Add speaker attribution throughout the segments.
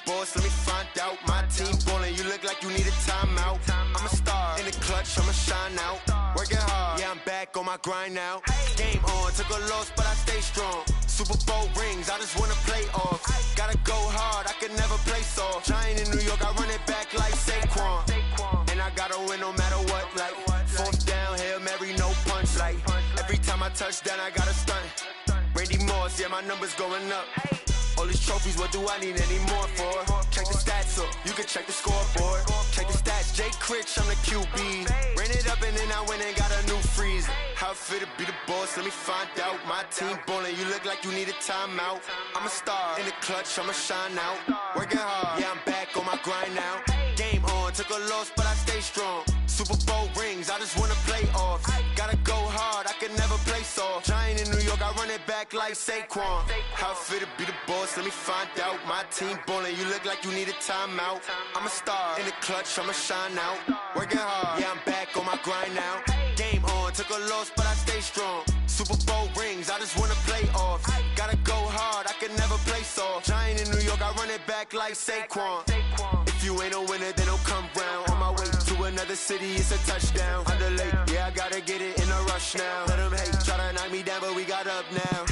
Speaker 1: boss, let me find out. My team ballin', you look like you need a timeout. I'm a star in the clutch, I'ma shine out. Working hard, yeah, I'm back on my grind now. Game on, took a loss, but I stay strong. Super Bowl rings, I just wanna play off. Gotta go hard, I could never play soft. Giant in New York, I run it back like Saquon. And I gotta win no matter what, like fourth down, Hail Mary, no punch. Like every time I touch down, I gotta stunt. Randy Moss, yeah, my numbers going up. All these trophies, what do I need any more for? Check the stats up, you can check the scoreboard. Check the stats, Jake Critch, I'm the QB. Ran it up and then I went and got a new freeze. How it fit to be the boss, let me find out. My team ballin', you look like you need a timeout. I'm a star in the clutch, I'ma shine out. Working hard, yeah, I'm back on my grind now. Game on, took a loss, but I stay strong. Super Bowl rings, I just wanna play off. Gotta go hard, I could never play soft. Giant in New York, I run it back like Saquon. How it fit to be the boss, let me find out. My team ballin', you look like you need a timeout. I'm a star in the clutch, I'ma shine out. Working hard, yeah, I'm back on my grind now. Game on, took a loss, but I stay strong. Super Bowl rings, I just wanna play off. Gotta go hard, I could never play soft. Giant in New York, I run it back like Saquon. If you ain't a winner, then don't come round. On my way to another city, it's a touchdown. Underlay, yeah, I gotta get it in a rush now. Let them hate, try to knock me down, but we got up now.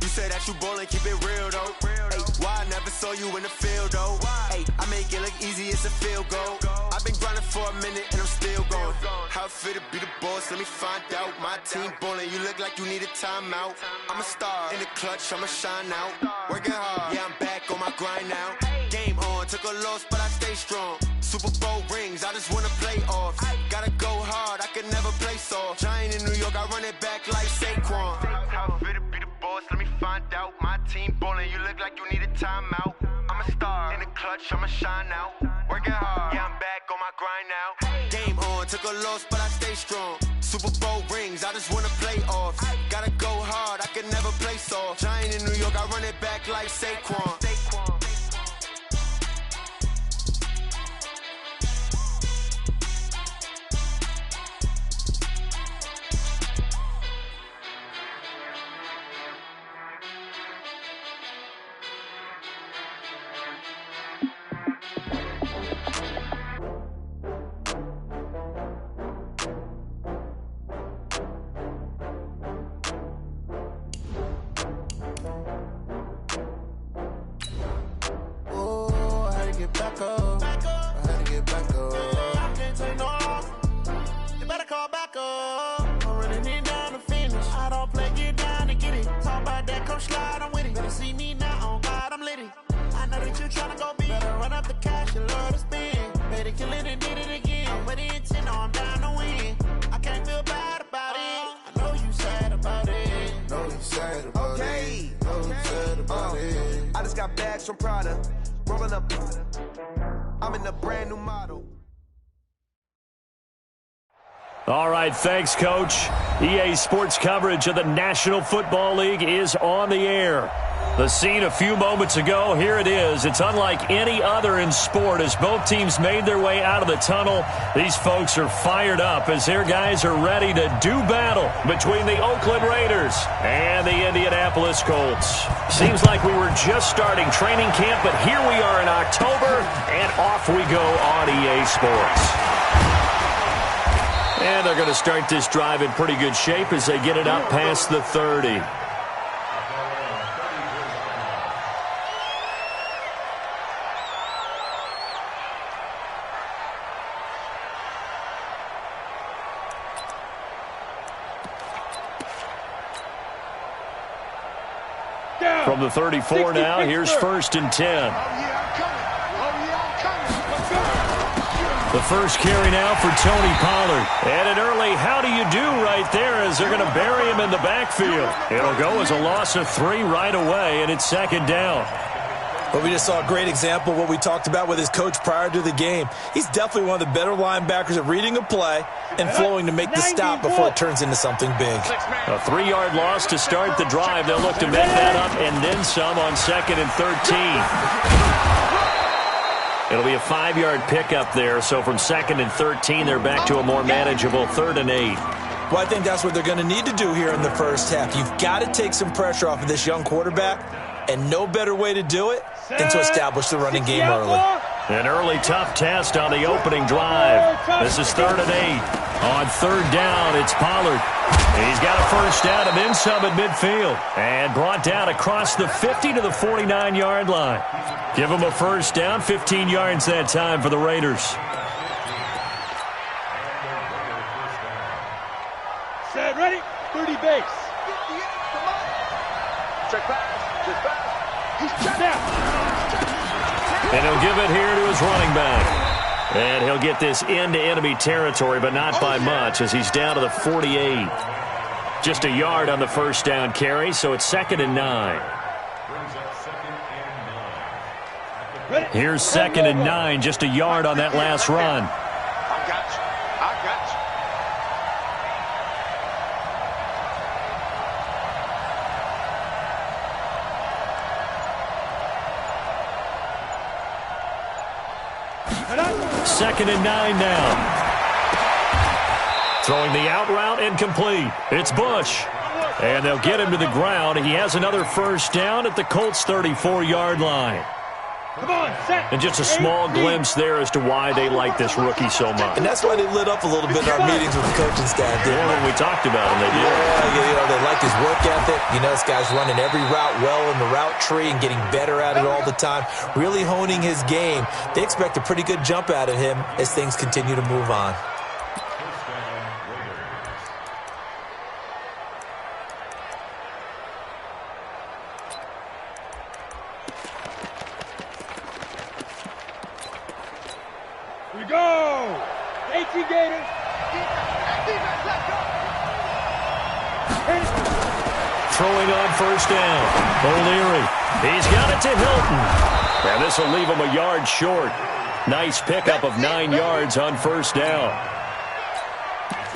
Speaker 1: You say that you ballin', keep it real though. Hey, why I never saw you in the field though? Hey, I make it look easy, it's a field goal. I've been grinding for a minute and I'm still going. How it fit to be the boss, let me find out. My team ballin', you look like you need a timeout. I'm a star in the clutch, I'ma shine out. Working hard, yeah, I'm back on my grind now. Game on, took a loss, but I stay strong. Super Bowl rings, I just wanna play off. Gotta go hard, I could never play soft. Giant in New York, I run it back like Saquon. How it fit to be the boss, let me find out. My team ballin', you look like you need a timeout. I'm a star in the clutch, I'ma shine out. Working hard, yeah, I'm back on my grind now. Game on, took a loss, but I stay strong. Super Bowl rings, I just wanna play off. Gotta go hard, I could never play soft. Giant in New York, I run it back like Saquon.
Speaker 2: All right, thanks, Coach. EA Sports coverage of the National Football League is on the air. The scene a few moments ago, here it is. It's unlike any other in sport as both teams made their way out of the tunnel. These folks are fired up as their guys are ready to do battle between the Oakland Raiders and the Indianapolis Colts. Seems like we were just starting training camp, but here we are in October, and off we go on EA Sports. And they're going to start this drive in pretty good shape as they get it up past the 30. From the 34 now, here's 1st and 10. The first carry now for Tony Pollard. And an early how do you do right there as they're going to bury him in the backfield. It'll go as a loss of 3 right away, and it's 2nd down.
Speaker 3: But we just saw a great example of what we talked about with his coach prior to the game. He's definitely one of the better linebackers at reading a play and flowing to make the stop before it turns into something big.
Speaker 2: A 3-yard loss to start the drive. They'll look to make that up and then some on 2nd and 13. It'll be a 5-yard pickup there, so from 2nd and 13, they're back to a more manageable 3rd and 8.
Speaker 3: Well, I think that's what they're going to need to do here in the first half. You've got to take some pressure off of this young quarterback And no better way to do it than to establish the running game early.
Speaker 2: An early tough test on the opening drive. This is 3rd and 8. On 3rd down, it's Pollard. He's got a first down and then some at midfield. And brought down across the 50 to the 49-yard line. Give him a first down, 15 yards that time for the Raiders.
Speaker 4: Set, ready, 30 base.
Speaker 1: Check back. He's checked
Speaker 4: Snap.
Speaker 2: And he'll give it here to his running back. And he'll get this into enemy territory, but not by much as he's down to the 48. Just a yard on the first down carry, so it's 2nd and 9. Here's 2nd and 9, just a yard on that last run.
Speaker 1: I got you.
Speaker 2: Second and 9 now. Throwing the out route incomplete. It's Bush. And they'll get him to the ground. He has another first down at the Colts' 34-yard line.
Speaker 4: Come on, set.
Speaker 2: And just a small glimpse there as to why they like this rookie so much.
Speaker 3: And that's why they lit up a little bit in our meetings with the coaching staff, didn't
Speaker 2: when we talked about him, they did.
Speaker 3: Yeah, they like his work ethic. This guy's running every route well in the route tree and getting better at it all the time, really honing his game. They expect a pretty good jump out of him as things continue to move on.
Speaker 4: We go. 18 Gators.
Speaker 2: Throwing on first down. O'Leary. He's got it to Hilton. And this will leave him a yard short. Nice pickup of 9 yards on first down.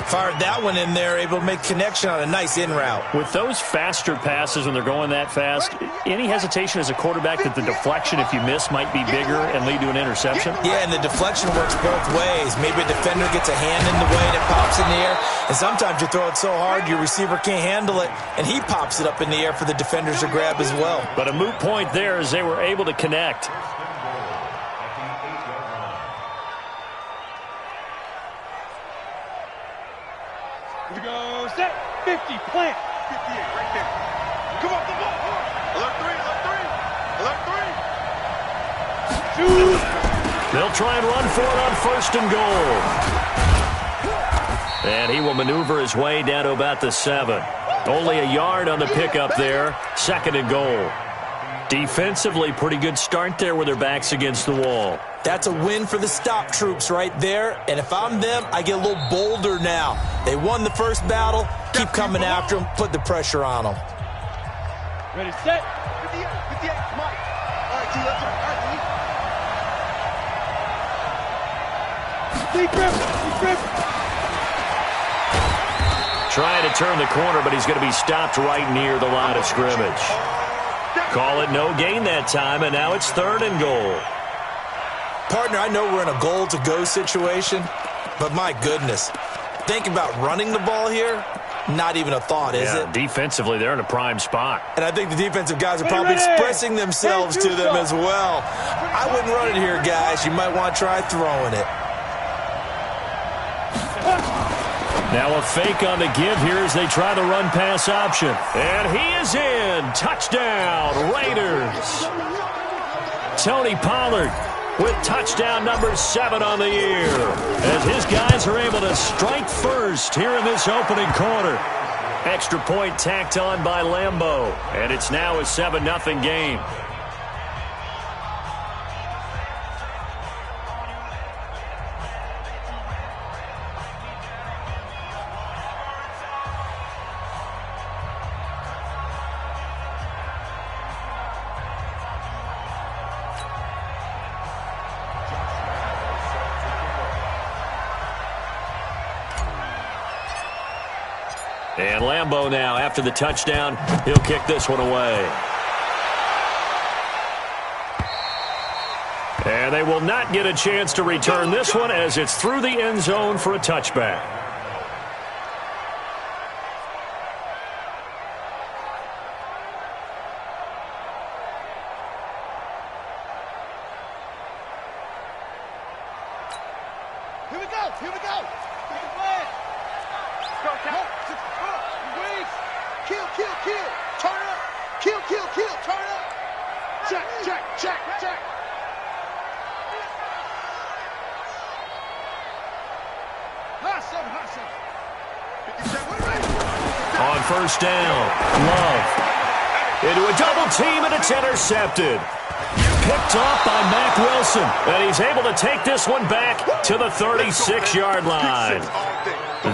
Speaker 3: Fired that one in there, able to make connection on a nice in route.
Speaker 2: With those faster passes when they're going that fast, any hesitation as a quarterback that the deflection, if you miss, might be bigger and lead to an interception?
Speaker 3: Yeah, and the deflection works both ways. Maybe a defender gets a hand in the way and it pops in the air. And sometimes you throw it so hard your receiver can't handle it, and he pops it up in the air for the defenders to grab as well.
Speaker 2: But a moot point there as they were able to connect.
Speaker 4: We go, set, 50, plant.
Speaker 1: 58, right there. Come on, come on. Alert 3.
Speaker 4: Shoot.
Speaker 2: They'll try and run for it on 1st and goal. And he will maneuver his way down to about the 7. Only a yard on the pickup there. 2nd and goal. Defensively, pretty good start there with their backs against the wall.
Speaker 3: That's a win for the stop troops right there. And if I'm them, I get a little bolder now. They won the first battle. Keep coming after them. Put the pressure on them.
Speaker 4: Ready, set.
Speaker 1: 58, Mike. All right, T, let's go. All right,
Speaker 4: Deep grip.
Speaker 2: Trying to turn the corner, but he's going to be stopped right near the line of scrimmage. Call it no gain that time, and now it's 3rd and goal.
Speaker 3: Partner, I know we're in a goal-to-go situation, but my goodness, think about running the ball here. Not even a thought, is it?
Speaker 2: Defensively, they're in a prime spot.
Speaker 3: And I think the defensive guys are probably expressing themselves to them as well. I wouldn't run it here, guys. You might want to try throwing it.
Speaker 2: Now a fake on the give here as they try the run-pass option. And he is in. Touchdown, Raiders. Tony Pollard with touchdown number 7 on the year, as his guys are able to strike first here in this opening quarter. Extra point tacked on by Lambeau, and it's now a 7-0 game. And Lambeau now, after the touchdown, he'll kick this one away. And they will not get a chance to return this one as it's through the end zone for a touchback.
Speaker 4: Here we go. Here we go. Take the flag. Go, wings. Kill. Turn up. Kill. Turn up. Check. Hustle.
Speaker 2: On first down, Love. Into a double team, and it's intercepted. Picked off by Mack Wilson, and he's able to take this one back to the 36-yard line.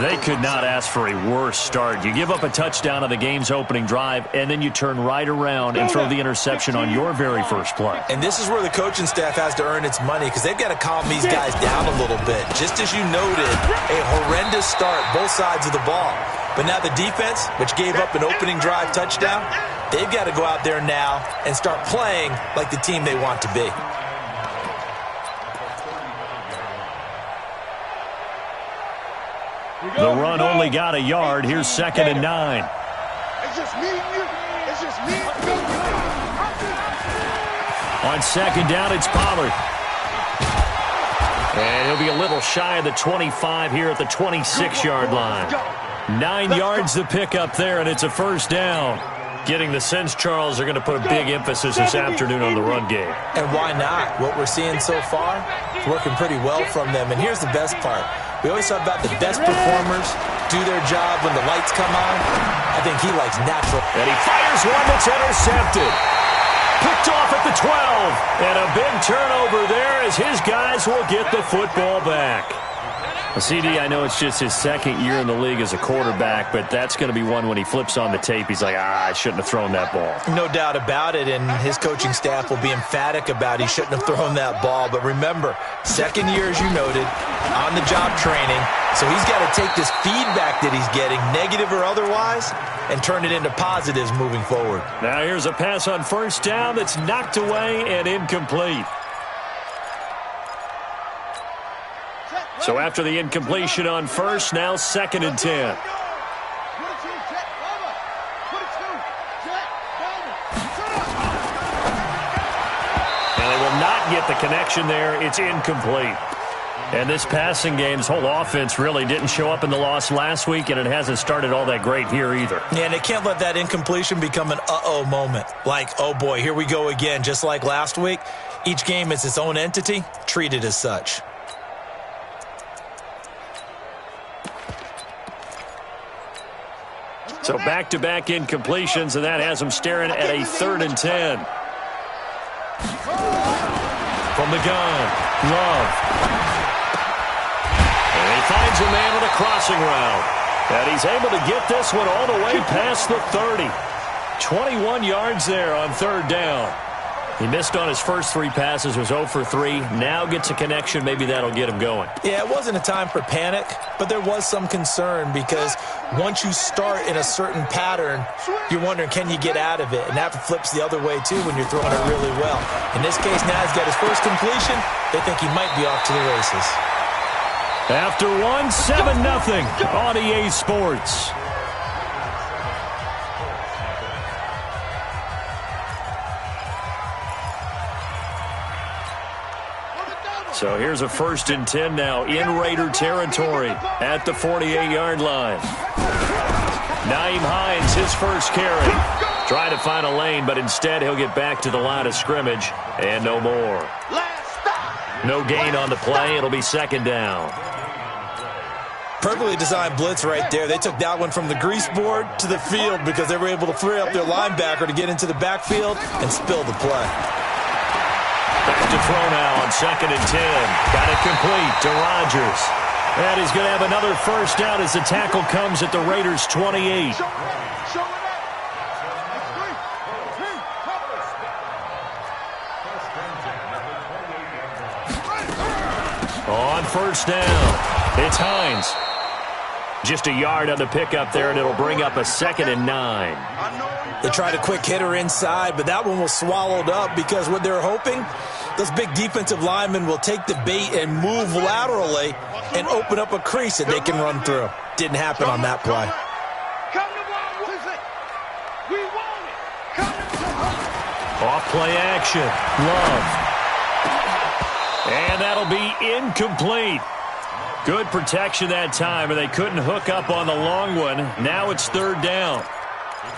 Speaker 2: They could not ask for a worse start. You give up a touchdown on the game's opening drive, and then you turn right around and throw the interception on your very first play.
Speaker 3: And this is where the coaching staff has to earn its money because they've got to calm these guys down a little bit. Just as you noted, a horrendous start, both sides of the ball. But now the defense, which gave up an opening drive touchdown, they've got to go out there now and start playing like the team they want to be.
Speaker 2: The run only got a yard. Here's 2nd and 9.
Speaker 4: It's just me and you.
Speaker 2: On 2nd down, it's Pollard. And he'll be a little shy of the 25 here at the 26-yard line. 9 yards to pick up there, and it's a first down. Getting the sense, Charles, are going to put a big emphasis this afternoon on the run game.
Speaker 3: And why not? What we're seeing so far is working pretty well from them. And here's the best part. We always talk about the best performers do their job when the lights come on. I think he likes natural.
Speaker 2: And he fires one that's intercepted. Picked off at the 12. And a big turnover there as his guys will get the football back. CD, I know it's just his 2nd year in the league as a quarterback, but that's going to be one when he flips on the tape. He's like, I shouldn't have thrown that ball.
Speaker 3: No doubt about it, and his coaching staff will be emphatic about he shouldn't have thrown that ball. But remember, 2nd year, as you noted, on-the-job training, so he's got to take this feedback that he's getting, negative or otherwise, and turn it into positives moving forward.
Speaker 2: Now here's a pass on first down that's knocked away and incomplete. So after the incompletion on first, now 2nd and 10. And they will not get the connection there. It's incomplete. And this passing game, this whole offense really didn't show up in the loss last week, and it hasn't started all that great here either.
Speaker 3: Yeah, and they can't let that incompletion become an uh-oh moment. Like, oh boy, here we go again, just like last week. Each game is its own entity, treat it as such.
Speaker 2: So back-to-back incompletions, and that has him staring at a 3rd and 10. From the gun, Love. And he finds a man with a crossing route. And he's able to get this one all the way past the 30. 21 yards there on 3rd down. He missed on his first 3 passes, was 0 for 3. Now gets a connection. Maybe that'll get him going.
Speaker 3: Yeah, it wasn't a time for panic, but there was some concern because once you start in a certain pattern, you're wondering, can you get out of it? And that flips the other way, too, when you're throwing it really well. In this case, now he's got his first completion. They think he might be off to the races.
Speaker 2: After 7-0 on EA Sports. So here's a 1st and 10 now in Raider territory at the 48-yard line. Nyheim Hines, his first carry. Trying to find a lane, but instead he'll get back to the line of scrimmage and no more. No gain on the play. It'll be 2nd down.
Speaker 3: Perfectly designed blitz right there. They took that one from the grease board to the field because they were able to free up their linebacker to get into the backfield and spill the play.
Speaker 2: Back to throw now on 2nd and 10. Got it complete to Rodgers. And he's going to have another first down as the tackle comes at the Raiders' 28. On first down, it's Hines. Just a yard on the pickup there, and it'll bring up a 2nd and 9.
Speaker 3: They tried a quick hitter inside, but that one was swallowed up because what they're hoping, those big defensive linemen will take the bait and move laterally and open up a crease that they can run through. Didn't happen on that play.
Speaker 2: Off play action. Love. And that'll be incomplete. Good protection that time, and they couldn't hook up on the long one. Now it's third down.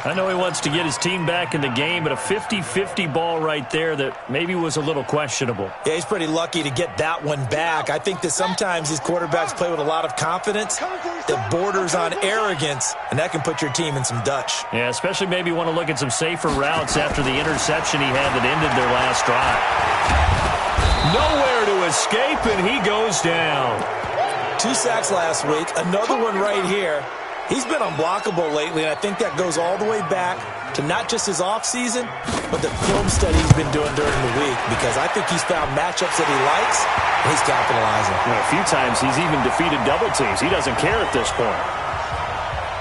Speaker 2: I know he wants to get his team back in the game, but a 50-50 ball right there that maybe was a little questionable.
Speaker 3: Yeah, he's pretty lucky to get that one back. I think that sometimes these quarterbacks play with a lot of confidence that borders on arrogance, and that can put your team in some Dutch.
Speaker 2: Yeah, especially maybe want to look at some safer routes after the interception he had that ended their last drive. Nowhere to escape, and he goes down.
Speaker 3: 2 sacks last week, another one right here. He's been unblockable lately, and I think that goes all the way back to not just his offseason, but the film study he's been doing during the week, because I think he's found matchups that he likes, and he's capitalizing.
Speaker 2: Well, a few times he's even defeated double teams. He doesn't care at this point.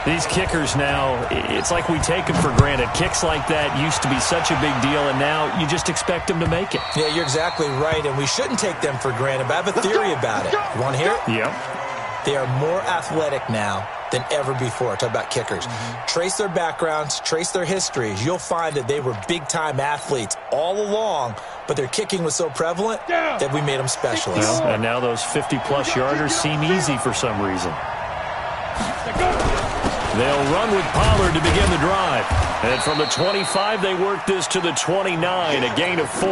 Speaker 2: These kickers now, it's like we take them for granted. Kicks like that used to be such a big deal, and now you just expect them to make it.
Speaker 3: Yeah, you're exactly right, and we shouldn't take them for granted, but I have a theory about it. You want to hear it?
Speaker 2: Yeah.
Speaker 3: They are more athletic now than ever before. Talk about kickers. Trace their backgrounds, trace their histories. You'll find that they were big-time athletes all along, but their kicking was so prevalent that we made them specialists.
Speaker 2: Well, and now those 50-plus yarders seem easy for some reason. They'll run with Pollard to begin the drive. And from the 25, they work this to the 29, a gain of 4.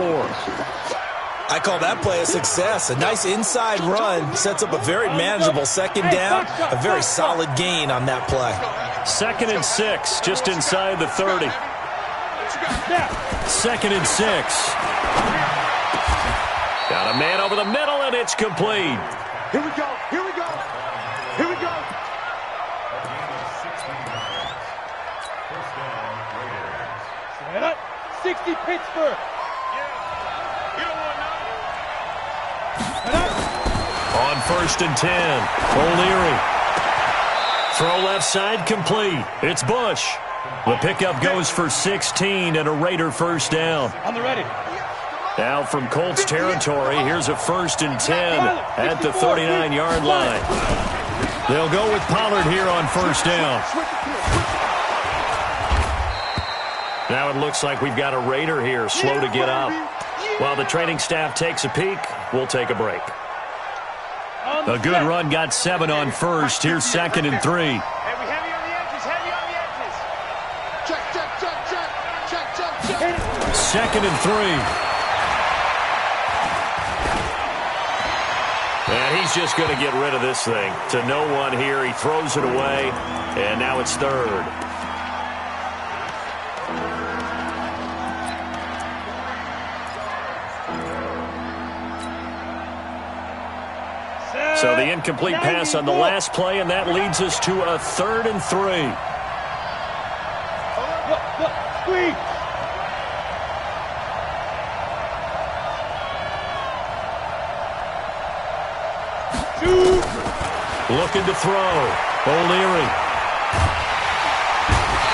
Speaker 3: I call that play a success. A nice inside run sets up a very manageable second down, a very solid gain on that play.
Speaker 2: 2nd and 6, just inside the 30. 2nd and 6. Got a man over the middle, and it's complete.
Speaker 4: Here we go. Here we go. Here we go. Set up. 60 Pittsburgh.
Speaker 2: On 1st and 10, O'Leary. Throw left side complete. It's Bush. The pickup goes for 16 and a Raider first down.
Speaker 4: On the ready.
Speaker 2: Now from Colts territory, here's a 1st and 10 at the 39-yard line. They'll go with Pollard here on 1st down. Now it looks like we've got a Raider here, slow to get up. While the training staff takes a peek, we'll take a break. A good run got 7 on 1st. Here's 2nd and 3.
Speaker 4: Heavy on the edges, heavy on the edges. Check, check, check, check. Check, check, check.
Speaker 2: 2nd and 3. And he's just going to get rid of this thing. To no one here. He throws it away. And now it's 3rd. So the incomplete pass on the last play, and that leads us to a 3rd and 3.
Speaker 4: Squeeze.
Speaker 2: Looking to throw. O'Leary.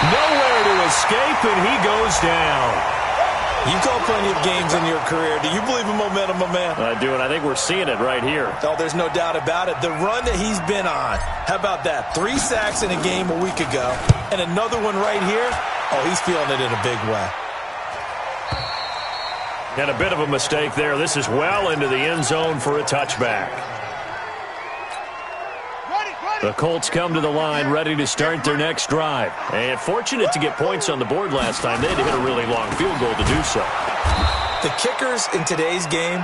Speaker 2: Nowhere to escape, and he goes down.
Speaker 3: You've called plenty of games in your career. Do you believe in momentum, my man?
Speaker 2: I do, and I think we're seeing it right here.
Speaker 3: Oh, there's no doubt about it. The run that he's been on. How about that? 3 sacks in a game a week ago, and another one right here. Oh, he's feeling it in a big way.
Speaker 2: And a bit of a mistake there. This is well into the end zone for a touchback. The Colts come to the line ready to start their next drive. And fortunate to get points on the board last time. They had to hit a really long field goal to do so.
Speaker 3: The kickers in today's game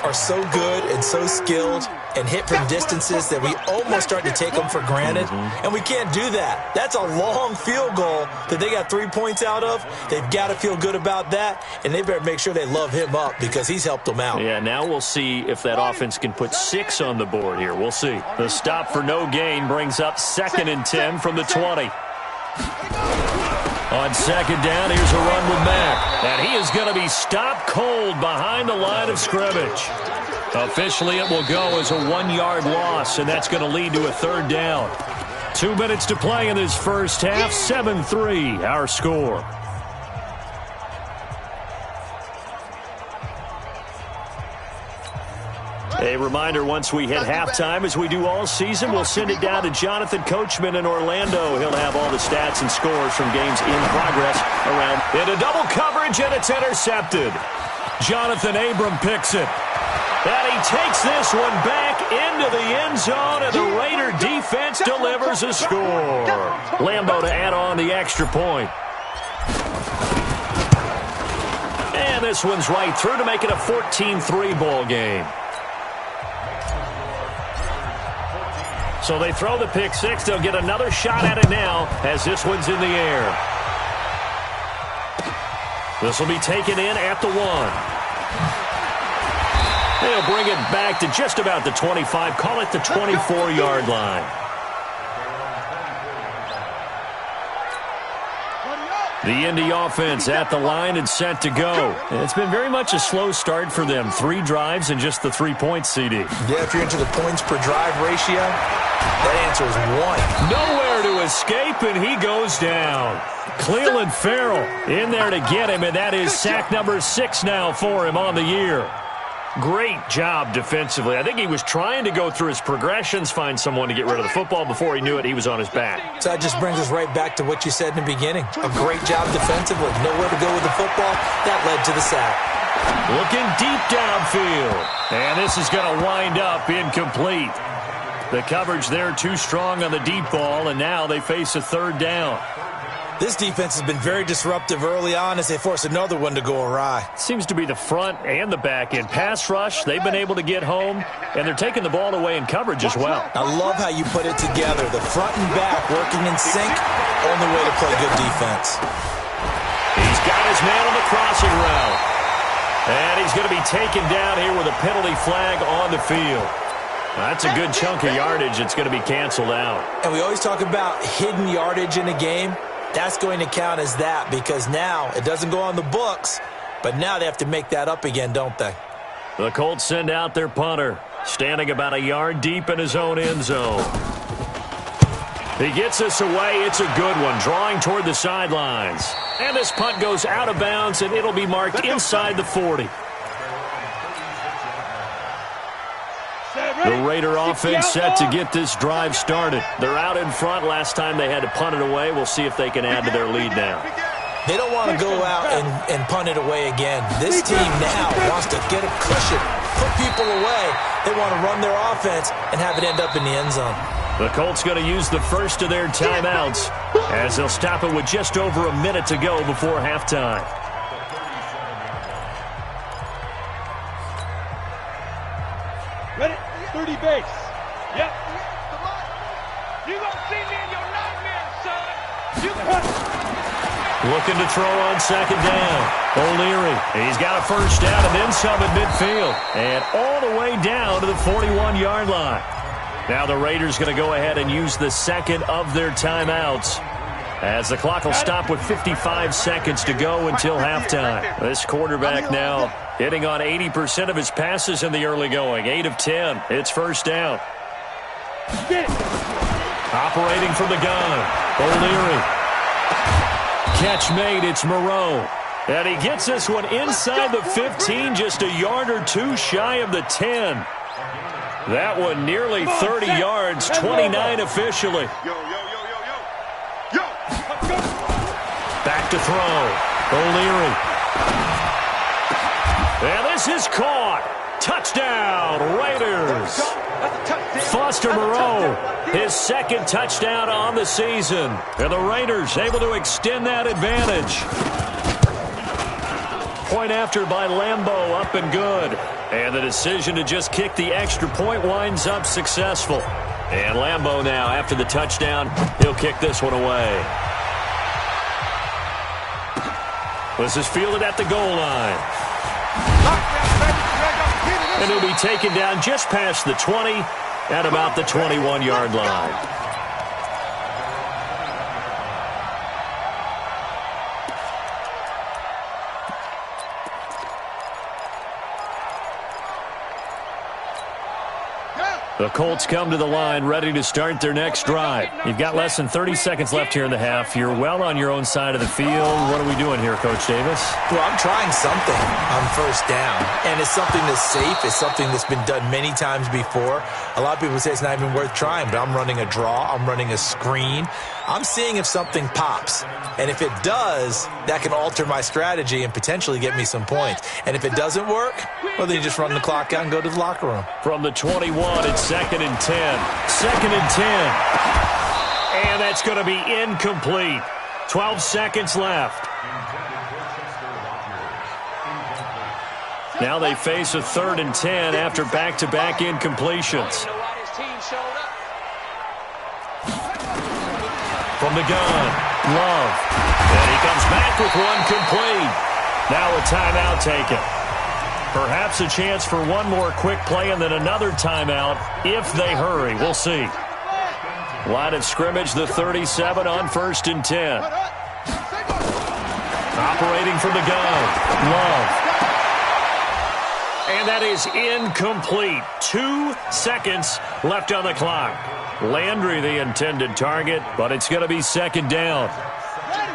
Speaker 3: are so good and so skilled and hit from distances that we almost start to take them for granted. And we can't do that. That's a long field goal that they got 3 points out of. They've got to feel good about that, and they better make sure they love him up because he's helped them out.
Speaker 2: Yeah, now we'll see if that offense can put 6 on the board here. We'll see. The stop for no gain brings up 2nd and 10 from the 20. On 2nd down, here's a run with Mack. And he is going to be stopped cold behind the line of scrimmage. Officially, it will go as a 1-yard loss, and that's going to lead to a 3rd down. 2 minutes to play in this first half. 7-3, our score. A reminder, once we hit halftime, as we do all season, we'll send it down to Jonathan Coachman in Orlando. He'll have all the stats and scores from games in progress around. Into double coverage, and it's intercepted. Jonathan Abram picks it. And he takes this one back into the end zone, and the Raider defense delivers a score. Lambeau to add on the extra point. And this one's right through to make it a 14-3 ball game. So they throw the pick six. They'll get another shot at it now as this one's in the air. This will be taken in at the 1. They'll bring it back to just about the 25. Call it the 24-yard line. The Indy offense at the line and set to go. It's been very much a slow start for them. 3 drives and just the 3 points, CD.
Speaker 3: Yeah, if you're into the points per drive ratio, that answer is 1.
Speaker 2: Nowhere to escape, and he goes down. Cleveland Farrell in there to get him, and that is sack number 6 now for him on the year. Great job defensively. I think he was trying to go through his progressions, find someone to get rid of the football. Before he knew it, he was on his back.
Speaker 3: So that just brings us right back to what you said in the beginning. A great job defensively. Nowhere to go with the football. That led to the sack.
Speaker 2: Looking deep downfield. And this is going to wind up incomplete. The coverage there too strong on the deep ball, and now they face a 3rd down.
Speaker 3: This defense has been very disruptive early on as they force another one to go awry.
Speaker 2: Seems to be the front and the back end. Pass rush, they've been able to get home, and they're taking the ball away in coverage as well.
Speaker 3: I love how you put it together. The front and back working in sync, only way to play good defense.
Speaker 2: He's got his man on the crossing route. And he's going to be taken down here with a penalty flag on the field. That's a good chunk of yardage. It's going to be canceled out.
Speaker 3: And we always talk about hidden yardage in a game. That's going to count as that because now it doesn't go on the books, but now they have to make that up again, don't they?
Speaker 2: The Colts send out their punter, standing about a yard deep in his own end zone. He gets this away. It's a good one, drawing toward the sidelines. And this punt goes out of bounds, and it'll be marked inside the 40. The Raider offense set to get this drive started. They're out in front. Last time they had to punt it away. We'll see if they can add to their lead now.
Speaker 3: They don't want to go out and punt it away again. This team now wants to get a cushion, put people away. They want to run their offense and have it end up in the end zone.
Speaker 2: The Colts going to use the first of their timeouts as they'll stop it with just over a minute to go before halftime.
Speaker 4: Ready? 30 base. Yep. You gonna see me in your nightmares, son. You
Speaker 2: Looking to throw on 2nd down. O'Leary, he's got a first down and then some at midfield. And all the way down to the 41-yard line. Now the Raiders going to go ahead and use the second of their timeouts as the clock will stop with 55 seconds to go until halftime. This quarterback now hitting on 80% of his passes in the early going. 8 of 10. It's first down. Operating from the gun. O'Leary. Catch made. It's Moreau. And he gets this one inside the 15, just a yard or two shy of the 10. That one nearly 30 yards, 29 officially. Back to throw. O'Leary. And this is caught. Touchdown, Raiders. Foster Moreau, his 2nd touchdown on the season. And the Raiders able to extend that advantage. Point after by Lambeau, up and good. And the decision to just kick the extra point winds up successful. And Lambeau now, after the touchdown, he'll kick this one away. This is fielded at the goal line. And he'll be taken down just past the 20 at about the 21-yard line. The Colts come to the line ready to start their next drive. You've got less than 30 seconds left here in the half. You're well on your own side of the field. What are we doing here, Coach Davis?
Speaker 3: Well, I'm trying something on first down, and it's something that's safe. It's something that's been done many times before. A lot of people say it's not even worth trying, but I'm running a draw. I'm running a screen. I'm seeing if something pops. And if it does, that can alter my strategy and potentially get me some points. And if it doesn't work, well, then you just run the clock out and go to the locker room.
Speaker 2: From the 21, it's 2nd and 10. 2nd and 10. And that's going to be incomplete. 12 seconds left. Now they face a 3rd and 10 after back-to-back incompletions. From the gun, Love. And he comes back with one complete. Now a timeout taken. Perhaps a chance for one more quick play and then another timeout if they hurry. We'll see. Line of scrimmage, the 37 on 1st and 10. Operating from the gun, Love. And that is incomplete. 2 seconds left on the clock. Landry the intended target, but it's going to be 2nd down.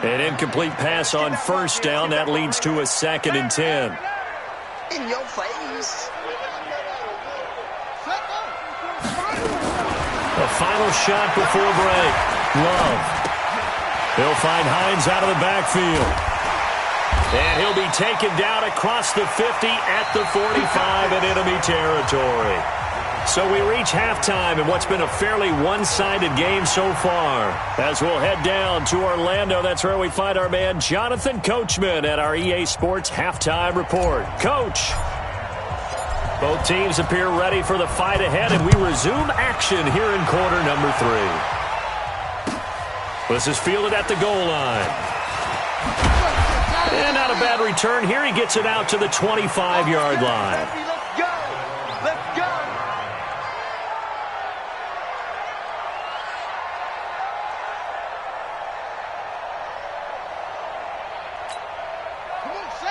Speaker 2: An incomplete pass on 1st down. That leads to a 2nd and 10.
Speaker 4: In your face.
Speaker 2: The final shot before break. Love. He'll find Hines out of the backfield. And he'll be taken down across the 50 at the 45 in enemy territory. So we reach halftime in what's been a fairly one-sided game so far. As we'll head down to Orlando, that's where we find our man Jonathan Coachman at our EA Sports Halftime Report. Coach, both teams appear ready for the fight ahead, and we resume action here in quarter number 3. This is fielded at the goal line. And not a bad return here. He gets it out to the 25-yard line.
Speaker 4: Let's go. Let's go.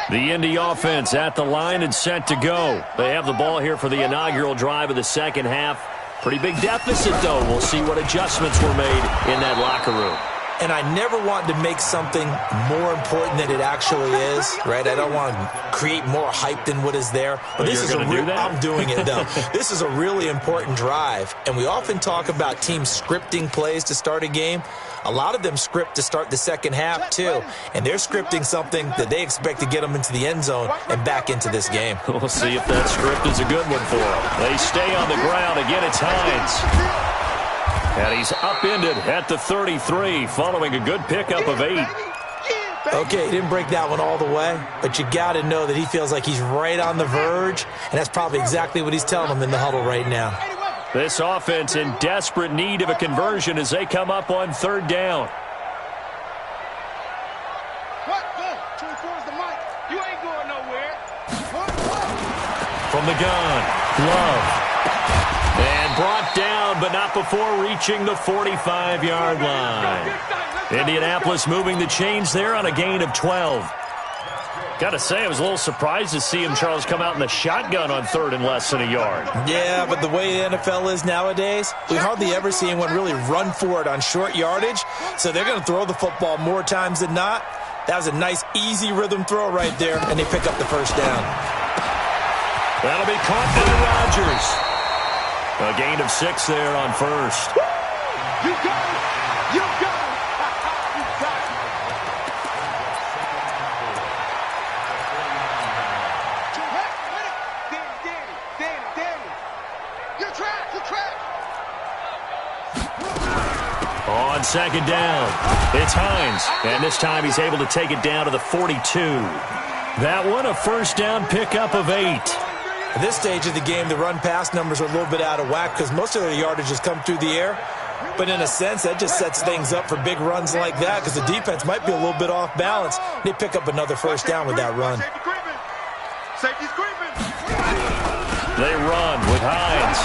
Speaker 2: The Indy offense at the line and set to go. They have the ball here for the inaugural drive of the second half. Pretty big deficit, though. We'll see what adjustments were made in that locker room.
Speaker 3: And I never want to make something more important than it actually is, right? I don't want to create more hype than what is there. But this is I'm doing it, though. This is a really important drive. And we often talk about teams scripting plays to start a game. A lot of them script to start the second half, too. And they're scripting something that they expect to get them into the end zone and back into this game.
Speaker 2: We'll see if that script is a good one for them. They stay on the ground. Again, it's Hines. And he's upended at the 33 following a good pickup of 8.
Speaker 3: Okay, he didn't break that one all the way, but you got to know that he feels like he's right on the verge, and that's probably exactly what he's telling them in the huddle right now.
Speaker 2: This offense in desperate need of a conversion as they come up on 3rd down. From the gun, Love. And brought down, but not before reaching the 45-yard line. Indianapolis moving the chains there on a gain of 12. Got to say, I was a little surprised to see him, Charles, come out in the shotgun on 3rd and less than a yard.
Speaker 3: Yeah, but the way the NFL is nowadays, we hardly ever see anyone really run for it on short yardage. So they're going to throw the football more times than not. That was a nice, easy rhythm throw right there, and they pick up the 1st down.
Speaker 2: That'll be caught by Rodgers. A gain of 6 there on 1st.
Speaker 4: You got it. You got it. You got it. Danny. You're trapped.
Speaker 2: On 2nd down, it's Hines. And this time he's able to take it down to the 42. That one, a 1st down pickup of 8.
Speaker 3: At this stage of the game, the run-pass numbers are a little bit out of whack because most of their yardage has come through the air. But in a sense, that just sets things up for big runs like that because the defense might be a little bit off balance. They pick up another 1st down with that run.
Speaker 4: Safety's creeping.
Speaker 2: They run with Hines.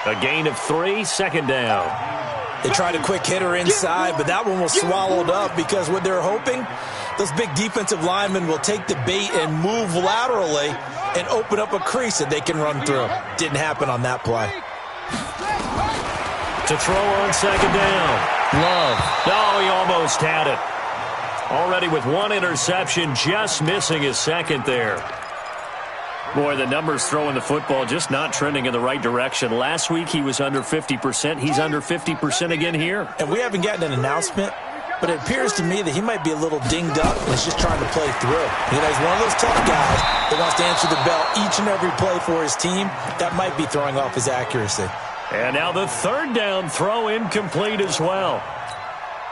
Speaker 2: A gain of 3, 2nd down.
Speaker 3: They tried a quick hitter inside, but that one was swallowed up because what they're hoping, those big defensive linemen will take the bait and move laterally and open up a crease that they can run through. Didn't happen on that play.
Speaker 2: To throw on second down. Love. Oh, he almost had it. Already with one interception, just missing his second there. Boy, the numbers throwing the football just not trending in the right direction. Last week he was under 50%. He's under 50% again here.
Speaker 3: And we haven't gotten an announcement, but it appears to me that he might be a little dinged up and is just trying to play through. You know, he's one of those tough guys that wants to answer the bell each and every play for his team. That might be throwing off his accuracy.
Speaker 2: And now the third down throw incomplete as well.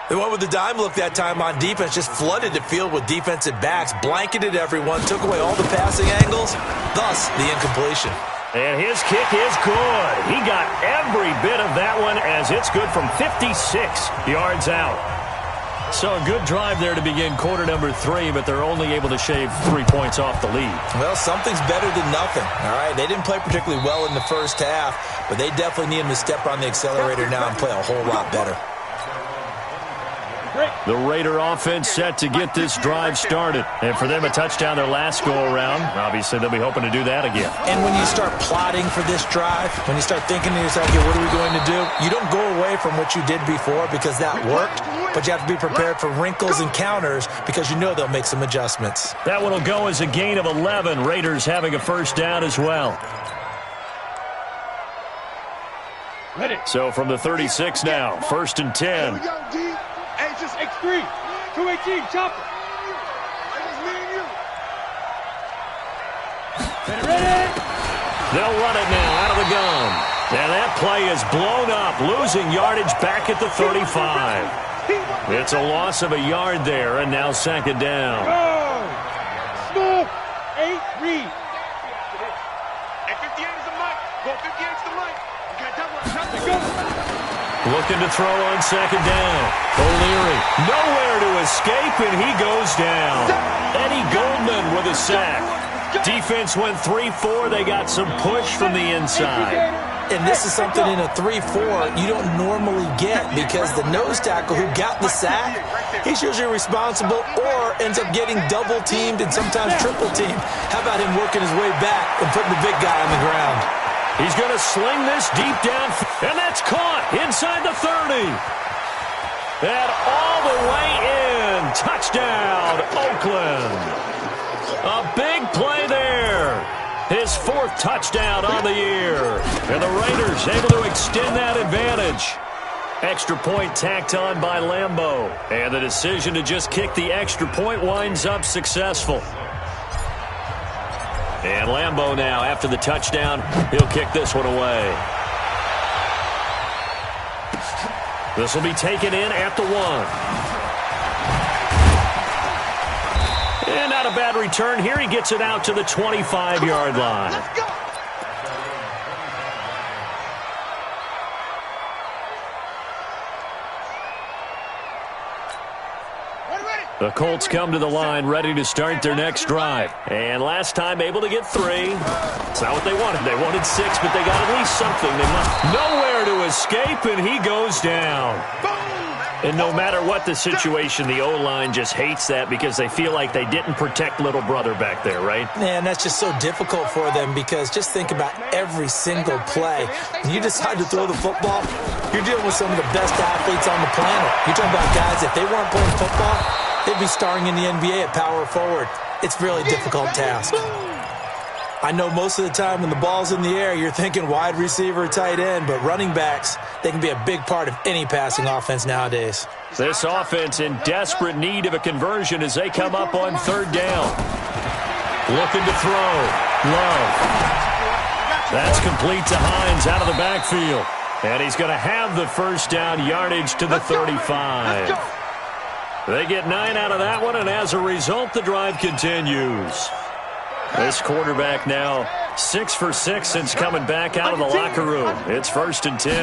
Speaker 3: They went with the dime look that time on defense, just flooded the field with defensive backs, blanketed everyone, took away all the passing angles, thus the incompletion.
Speaker 2: And his kick is good. He got every bit of that one as it's good from 56 yards out. So a good drive there to begin quarter number 3, but they're only able to shave 3 points off the lead.
Speaker 3: Well, something's better than nothing, all right? They didn't play particularly well in the first half, but they definitely need him to step on the accelerator now and play a whole lot better.
Speaker 2: The Raider offense set to get this drive started. And for them, a touchdown their last go-around. Obviously, they'll be hoping to do that again.
Speaker 3: And when you start plotting for this drive, when you start thinking to yourself, okay, what are we going to do? You don't go away from what you did before because that worked, but you have to be prepared for wrinkles and counters because you know they'll make some adjustments.
Speaker 2: That one will go as a gain of 11. Raiders having a first down as well. So from the 36 now, 1st and 10.
Speaker 4: Hey, just X3, 218, chopper. Ready?
Speaker 2: They'll run it now out of the gun. And that play is blown up, losing yardage back at the 35. It's a loss of a yard there, and now second down.
Speaker 4: Small, 8, read. Hey, 58 is the mic. Go, 58 is the mic. You got double, go.
Speaker 2: Looking to throw on second down. O'Leary nowhere to escape, and he goes down. Eddie Goldman with a sack. Defense went 3-4. They got some push from the inside.
Speaker 3: And this is something in a 3-4 you don't normally get because the nose tackle who got the sack, he's usually responsible or ends up getting double-teamed and sometimes triple-teamed. How about him working his way back and putting the big guy on the ground?
Speaker 2: He's going to sling this deep down, and that's caught inside the 30. And all the way in. Touchdown, Oakland. A big play there. His 4th touchdown on the year. And the Raiders able to extend that advantage. Extra point tacked on by Lambeau. And the decision to just kick the extra point winds up successful. And Lambeau now, after the touchdown, he'll kick this one away. This will be taken in at the 1. And not a bad return here. He gets it out to the 25-yard line.
Speaker 4: Let's go.
Speaker 2: The Colts come to the line, ready to start their next drive. And last time, able to get 3. It's not what they wanted. They wanted 6, but they got at least something. They must nowhere to escape, and he goes down. And no matter what the situation, the O-line just hates that because they feel like they didn't protect little brother back there, right?
Speaker 3: Man, that's just so difficult for them because just think about every single play. When you decide to throw the football, you're dealing with some of the best athletes on the planet. You're talking about guys, if they weren't playing football, they'd be starring in the NBA at power forward. It's a really difficult task. I know most of the time when the ball's in the air, you're thinking wide receiver, tight end, but running backs, they can be a big part of any passing offense nowadays.
Speaker 2: This offense in desperate need of a conversion as they come up on 3rd down. Looking to throw. Love. That's complete to Hines out of the backfield. And he's going to have the first down, yardage to the 35. They get 9 out of that one, and as a result, the drive continues. This quarterback now 6 for 6 since coming back out of the locker room. It's 1st and 10.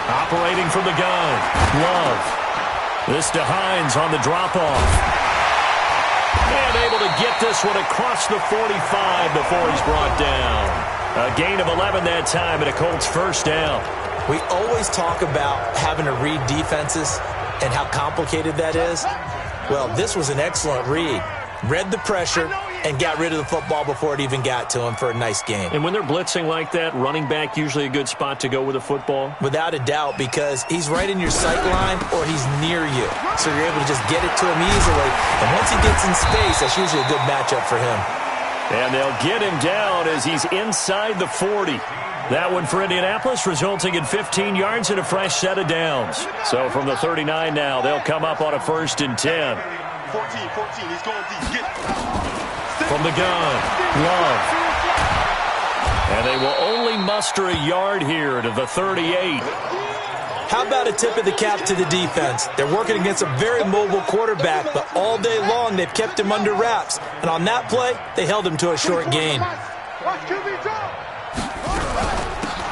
Speaker 2: Operating from the gun. Love. This to Hines on the drop-off. And able to get this one across the 45 before he's brought down. A gain of 11 that time and a Colts first down.
Speaker 3: We always talk about having to read defenses and how complicated that is. Well, this was an excellent read. Read the pressure and got rid of the football before it even got to him for a nice gain.
Speaker 2: And when they're blitzing like that, running back usually a good spot to go with the football?
Speaker 3: Without a doubt, because he's right in your sight line or he's near you. So you're able to just get it to him easily. And once he gets in space, that's usually a good matchup for him.
Speaker 2: And they'll get him down as he's inside the 40. That one for Indianapolis, resulting in 15 yards and a fresh set of downs. So from the 39 now, they'll come up on a 1st and 10.
Speaker 4: 14, he's going deep. Get it.
Speaker 2: From the gun, Love. And they will only muster a yard here to the 38.
Speaker 3: How about a tip of the cap to the defense? They're working against a very mobile quarterback, but all day long they've kept him under wraps. And on that play, they held him to a short gain.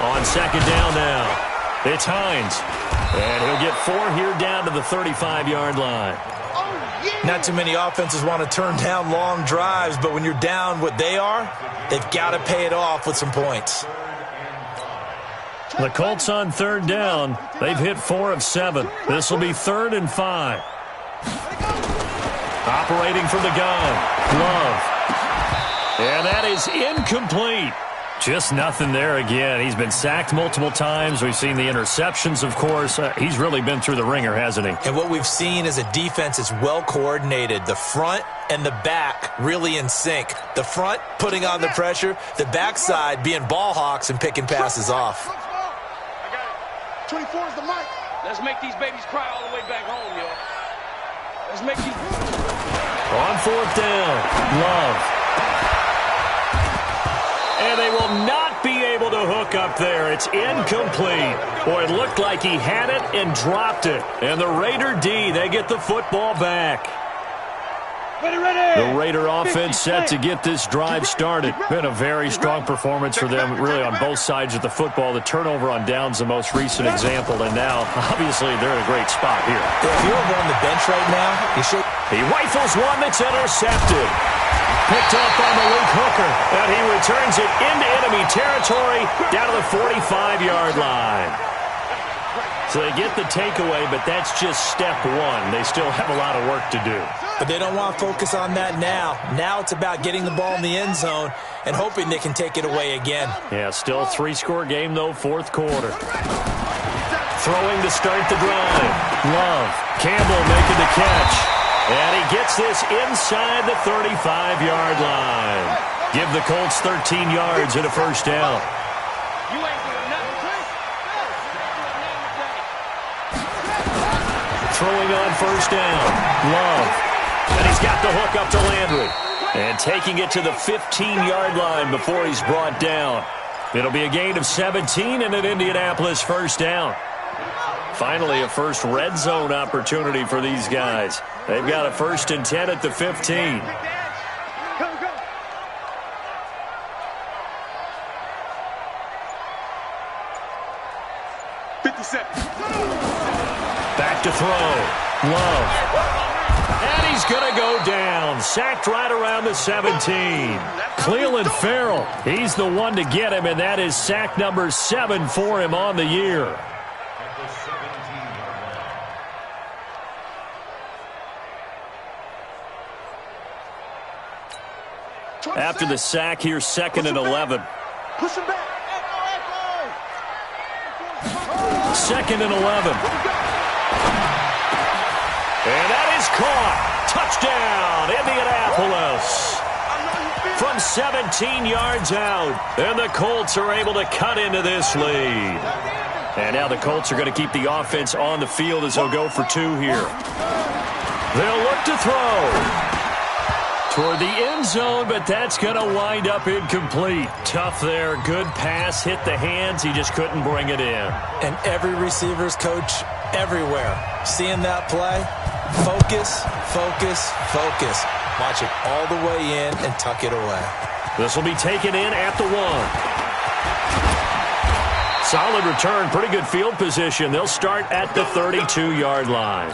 Speaker 2: On 2nd down now, it's Hines. And he'll get 4 here down to the 35-yard line.
Speaker 3: Not too many offenses want to turn down long drives, but when you're down what they are, they've got to pay it off with some points.
Speaker 2: The Colts on 3rd down. They've hit 4 of 7. This will be 3rd and 5. Operating from the gun, Love. And that is incomplete. Just nothing there again. He's been sacked multiple times. We've seen the interceptions, of course. He's really been through the ringer, hasn't he?
Speaker 3: And what we've seen is a defense is well coordinated. The front and the back really in sync. The front putting on the pressure. The backside being ball hawks and picking passes off.
Speaker 4: I got it. 24 is the mic.
Speaker 5: Let's make these babies cry all the way back home, y'all. Let's make these...
Speaker 2: On 4th down, Love. And they will not be able to hook up there. It's incomplete. Boy, it looked like he had it and dropped it. And the Raider D, they get the football back. The Raider offense set to get this drive started. Been a very strong performance for them, really, on both sides of the football. The turnover on downs, the most recent example. And now, obviously, they're in a great spot here.
Speaker 3: If you're on the bench right now, you should...
Speaker 2: He rifles one that's intercepted. Picked up by Malik Hooker, and he returns it into enemy territory down to the 45-yard line. So they get the takeaway, but that's just step one. They still have a lot of work to do.
Speaker 3: But they don't want to focus on that now. Now it's about getting the ball in the end zone and hoping they can take it away again.
Speaker 2: Yeah, still a 3-score game, though, 4th quarter. Throwing to start the drive. Love. Campbell making the catch. And he gets this inside the 35-yard line. Give the Colts 13 yards and a 1st down.
Speaker 5: You ain't doing nothing.
Speaker 2: Throwing on 1st down. Love. And he's got the hook up to Landry. And taking it to the 15-yard line before he's brought down. It'll be a gain of 17 and an Indianapolis 1st down. Finally, a first red zone opportunity for these guys. They've got a 1st and 10 at the 15. Back to throw. Love. And he's going to go down. Sacked right around the 17. Cleveland Farrell, he's the one to get him, and that is sack number 7 for him on the year. After the sack, here's 2nd and 11.
Speaker 4: Push him back.
Speaker 2: 2nd and 11. And that is caught. Touchdown, Indianapolis. From 17 yards out. And the Colts are able to cut into this lead. And now the Colts are going to keep the offense on the field as they'll go for 2 here. They'll look to throw. Toward the end zone, but that's going to wind up incomplete. Tough there. Good pass. Hit the hands. He just couldn't bring it in.
Speaker 3: And every receiver's coach everywhere. Seeing that play, focus, focus, focus. Watch it all the way in and tuck it away.
Speaker 2: This will be taken in at the 1. Solid return. Pretty good field position. They'll start at the 32-yard line.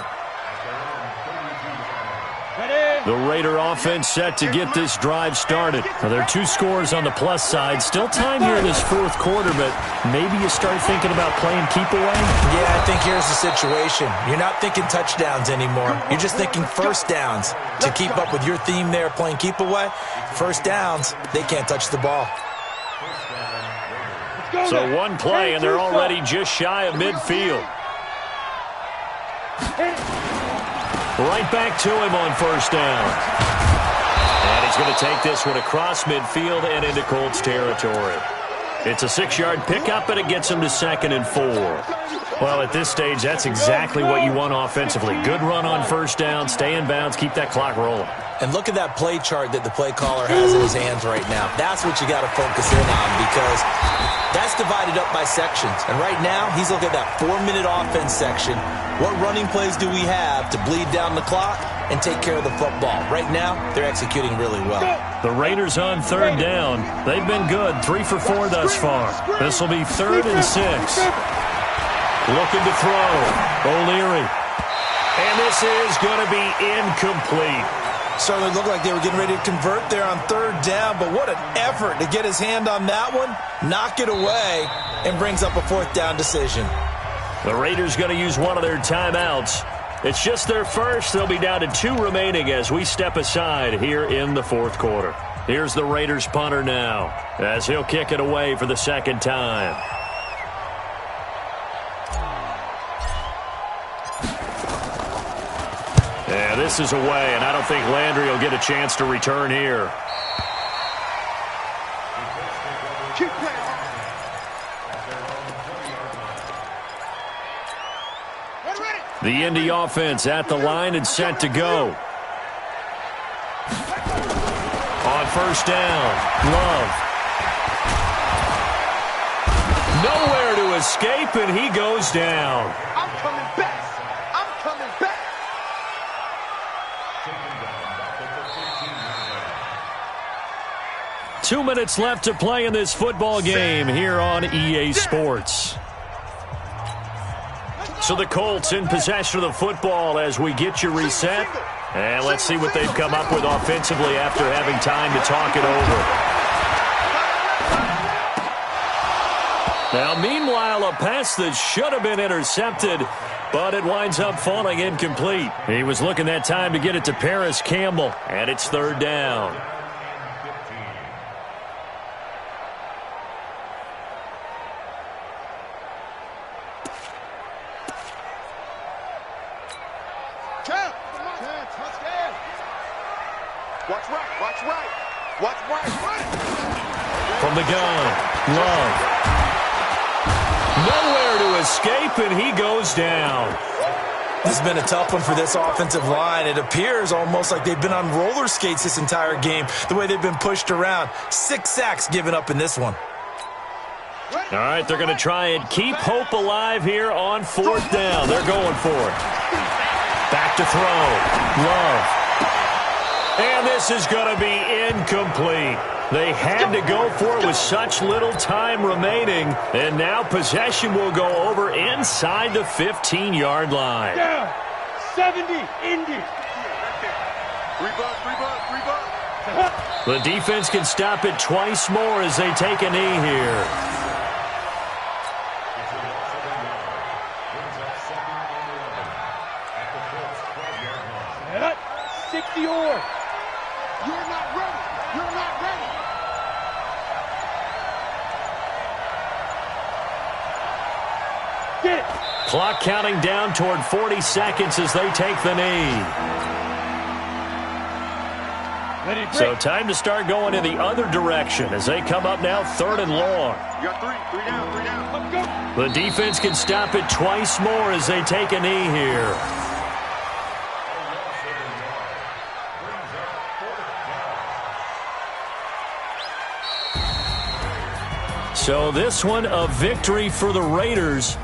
Speaker 5: Ready?
Speaker 2: The Raider offense set to get this drive started. Now, there are 2 scores on the plus side. Still time here in this fourth quarter, but maybe you start thinking about playing keep away?
Speaker 3: Yeah, I think here's the situation. You're not thinking touchdowns anymore. You're just thinking first downs. To keep up with your theme there, playing keep away, first downs, they can't touch the ball.
Speaker 2: So one play, and they're already just shy of midfield. Right back to him on first down. And he's going to take this one across midfield and into Colts territory. It's a 6-yard pickup, and it gets him to 2nd and 4. Well, at this stage, that's exactly what you want offensively. Good run on first down, stay in bounds, keep that clock rolling.
Speaker 3: And look at that play chart that the play caller has in his hands right now. That's what you got to focus in on, because that's divided up by sections. And right now, he's looking at that 4-minute offense section. What running plays do we have to bleed down the clock and take care of the football? Right now, they're executing really well.
Speaker 2: The Raiders on 3rd down. They've been good, 3 for 4 thus far. This will be 3rd and 6. Looking to throw. O'Leary. And this is going to be incomplete.
Speaker 3: Certainly looked like they were getting ready to convert there on 3rd down, but what an effort to get his hand on that one, knock it away, and brings up a 4th down decision.
Speaker 2: The Raiders going to use one of their timeouts. It's just their first. They'll be down to 2 remaining as we step aside here in the fourth quarter. Here's the Raiders punter now as he'll kick it away for the 2nd time. Yeah, this is away, and I don't think Landry will get a chance to return here. The Indy offense at the line and set to go. On first down, Love. Nowhere to escape, and he goes down.
Speaker 4: I'm coming back. I'm coming back.
Speaker 2: Two minutes left to play in this football game here on EA Sports. So the Colts in possession of the football as we get you reset. And let's see what they've come up with offensively after having time to talk it over. Now, meanwhile, a pass that should have been intercepted, but it winds up falling incomplete. He was looking that time to get it to Paris Campbell, and it's 3rd down. From the gun, Love. Nowhere to escape, and he goes down.
Speaker 3: This has been a tough one for this offensive line. It appears almost like they've been on roller skates this entire game, the way they've been pushed around. 6 sacks given up in this one.
Speaker 2: All right, they're going to try and keep hope alive here on 4th down. They're going for it. Back to throw. Love. And this is going to be incomplete. They had to go for it with such little time remaining. And now possession will go over inside the 15-yard line.
Speaker 5: Down. 70, Indy.
Speaker 2: The defense can stop it twice more as they take a knee here.
Speaker 5: Set. 60 or.
Speaker 4: You're not ready. You're not ready.
Speaker 5: Get it.
Speaker 2: Clock counting down toward 40 seconds as they take the knee.
Speaker 5: Ready, break.
Speaker 2: So time to start going in the other direction as they come up now 3rd and long.
Speaker 4: You got 3 down, 3 down.
Speaker 5: Let's go.
Speaker 2: The defense can stop it twice more as they take a knee here. So this one a victory for the Raiders.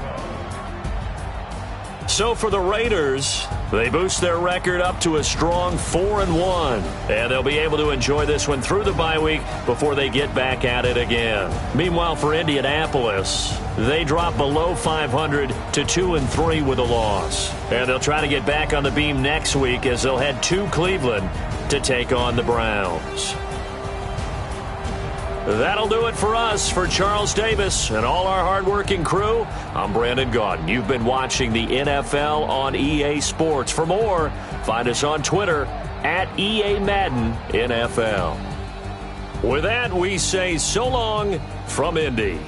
Speaker 2: So for the Raiders, they boost their record up to a strong 4-1. And they'll be able to enjoy this one through the bye week before they get back at it again. Meanwhile, for Indianapolis, they drop below 500 to 2-3 with a loss. And they'll try to get back on the beam next week as they'll head to Cleveland to take on the Browns. That'll do it for us. For Charles Davis and all our hardworking crew, I'm Brandon Gaudin. You've been watching the NFL on EA Sports. For more, find us on Twitter at EA Madden NFL. With that, we say so long from Indy.